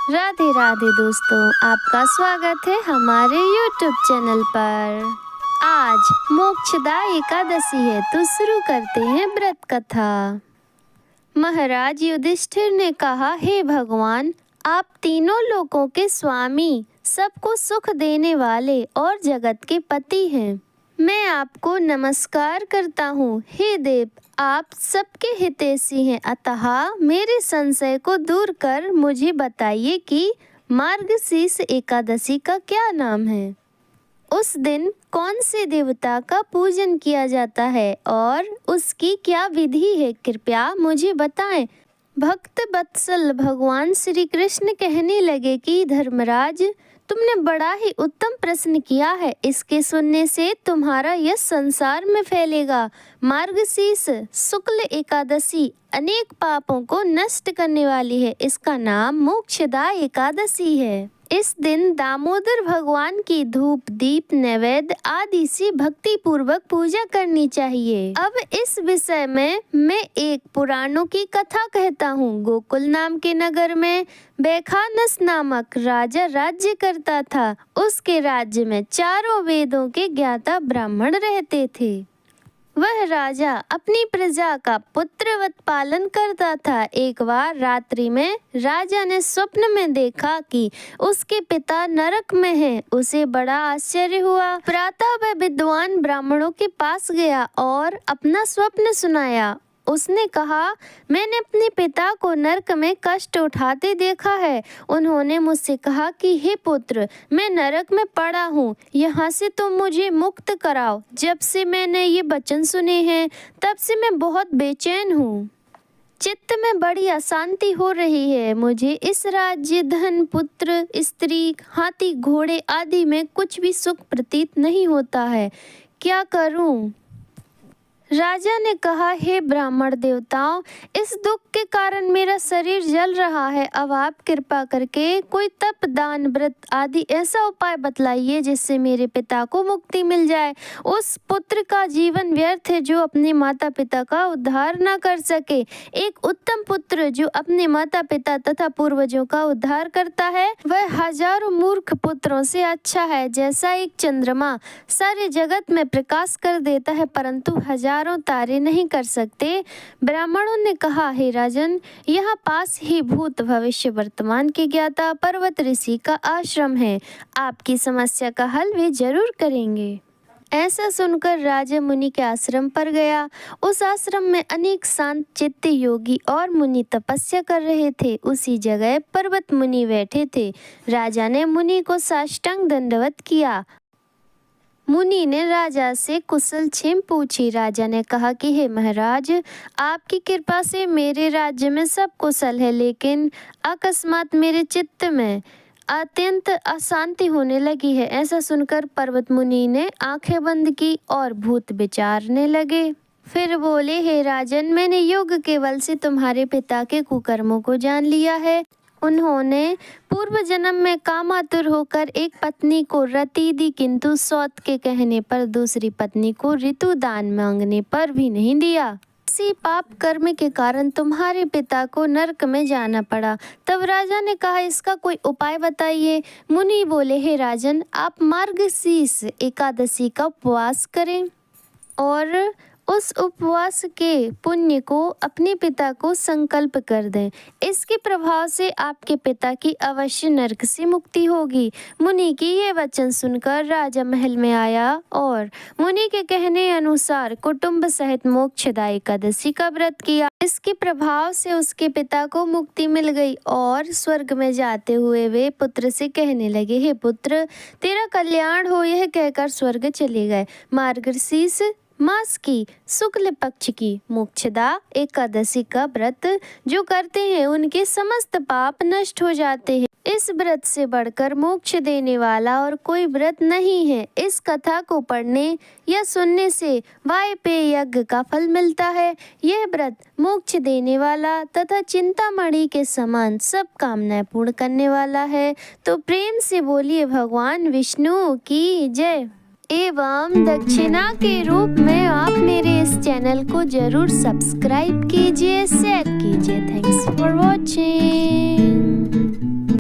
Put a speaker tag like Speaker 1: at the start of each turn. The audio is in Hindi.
Speaker 1: राधे राधे दोस्तों, आपका स्वागत है हमारे YouTube चैनल पर। आज मोक्षदा एकादशी है तो शुरू करते हैं व्रत कथा। महाराज युधिष्ठिर ने कहा, हे भगवान, आप तीनों लोकों के स्वामी, सबको सुख देने वाले और जगत के पति हैं। मैं आपको नमस्कार करता हूँ। हे देव, आप सबके हितैषी हैं, अतः मेरे संशय को दूर कर मुझे बताइए कि मार्गशीर्ष एकादशी का क्या नाम है। उस दिन कौन से देवता का पूजन किया जाता है और उसकी क्या विधि है, कृपया मुझे बताएं। भक्त वत्सल भगवान श्री कृष्ण कहने लगे कि धर्मराज, तुमने बड़ा ही उत्तम प्रश्न किया है। इसके सुनने से तुम्हारा यश संसार में फैलेगा। मार्गशीर्ष शुक्ल एकादशी अनेक पापों को नष्ट करने वाली है। इसका नाम मोक्षदा एकादशी है। इस दिन दामोदर भगवान की धूप दीप नैवेद्य आदि से भक्ति पूर्वक पूजा करनी चाहिए। अब इस विषय में मैं एक पुराणों की कथा कहता हूँ। गोकुल नाम के नगर में बैखानस नामक राजा राज्य करता था। उसके राज्य में चारों वेदों के ज्ञाता ब्राह्मण रहते थे। वह राजा अपनी प्रजा का पुत्रवत पालन करता था। एक बार रात्रि में राजा ने स्वप्न में देखा कि उसके पिता नरक में हैं। उसे बड़ा आश्चर्य हुआ। प्रातः वह विद्वान ब्राह्मणों के पास गया और अपना स्वप्न सुनाया। उसने कहा, मैंने अपने पिता को नरक में कष्ट उठाते देखा है। उन्होंने मुझसे कहा कि हे पुत्र, मैं नरक में पड़ा हूँ, यहाँ से तुम मुझे मुक्त कराओ। जब से मैंने ये वचन सुने हैं तब से मैं बहुत बेचैन हूँ। चित्त में बड़ी अशांति हो रही है। मुझे इस राज्य, धन, पुत्र, स्त्री, हाथी, घोड़े आदि में कुछ भी सुख प्रतीत नहीं होता है। क्या करूँ? राजा ने कहा, हे ब्राह्मण देवताओं, इस दुख के कारण मेरा शरीर जल रहा है। अब आप कृपा करके कोई तप, दान, व्रत आदि ऐसा उपाय बतलाइए जिससे मेरे पिता को मुक्ति मिल जाए। उस पुत्र का जीवन व्यर्थ है जो अपने माता पिता का उद्धार न कर सके। एक उत्तम पुत्र जो अपने माता पिता तथा पूर्वजों का उद्धार करता है वह हजारों मूर्ख पुत्रों से अच्छा है। जैसा एक चंद्रमा सारे जगत में प्रकाश कर देता है परंतु हजारों तारे नहीं कर सकते। ब्राह्मणों ने कहा, हे राजन, यहाँ पास ही भूत भविष्य वर्तमान के ज्ञाता पर्वत ऋषि का आश्रम है। आपकी समस्या का हल वे जरूर करेंगे। ऐसा सुनकर राजा मुनि के आश्रम पर गया। उस आश्रम में अनेक शांत चित्त योगी और मुनि तपस्या कर रहे थे। उसी जगह पर्वत मुनि बैठे थे। राजा ने मुनि को साष्टांग दंडवत किया। मुनि ने राजा से कुशल क्षेम पूछी। राजा ने कहा कि हे महाराज, आपकी कृपा से मेरे राज्य में सब कुशल है, लेकिन अकस्मात मेरे चित्त में अत्यंत अशांति होने लगी है। ऐसा सुनकर पर्वत मुनि ने आंखें बंद की और भूत विचारने लगे। फिर बोले, हे राजन, मैंने योग के बल से तुम्हारे पिता के कुकर्मों को जान लिया है। उन्होंने पूर्व जन्म में कामातुर होकर एक पत्नी को रति दी, किंतु सौत के कहने पर दूसरी पत्नी को ऋतु दान मांगने पर भी नहीं दिया। इसी पाप कर्म के कारण तुम्हारे पिता को नरक में जाना पड़ा। तब राजा ने कहा, इसका कोई उपाय बताइए। मुनि बोले, हे राजन, आप मार्गशीर्ष एकादशी का उपवास करें और उस उपवास के पुण्य को अपने पिता को संकल्प कर दें। इसके प्रभाव से आपके पिता की अवश्य नरक से मुक्ति होगी। मुनि की ये वचन सुनकर राजा महल में आया और मुनि के कहने अनुसार कुटुंब सहित मोक्षदा एकादशी का व्रत किया। इसके प्रभाव से उसके पिता को मुक्ति मिल गई और स्वर्ग में जाते हुए वे पुत्र से कहने लगे, हे पुत्र, तेरा कल्याण हो। यह कहकर स्वर्ग चले गए। मार्गशीर्ष मास की शुक्ल पक्ष की मोक्षदा एकादशी का व्रत जो करते हैं उनके समस्त पाप नष्ट हो जाते हैं। इस व्रत से बढ़कर मोक्ष देने वाला और कोई व्रत नहीं है। इस कथा को पढ़ने या सुनने से वायपेय यज्ञ का फल मिलता है। यह व्रत मोक्ष देने वाला तथा चिंतामणि के समान सब कामनाएं पूर्ण करने वाला है। तो प्रेम से बोलिए भगवान विष्णु की जय। एवं दक्षिणा के रूप में आप मेरे इस चैनल को जरूर सब्सक्राइब कीजिए, शेयर कीजिए। Thanks for watching.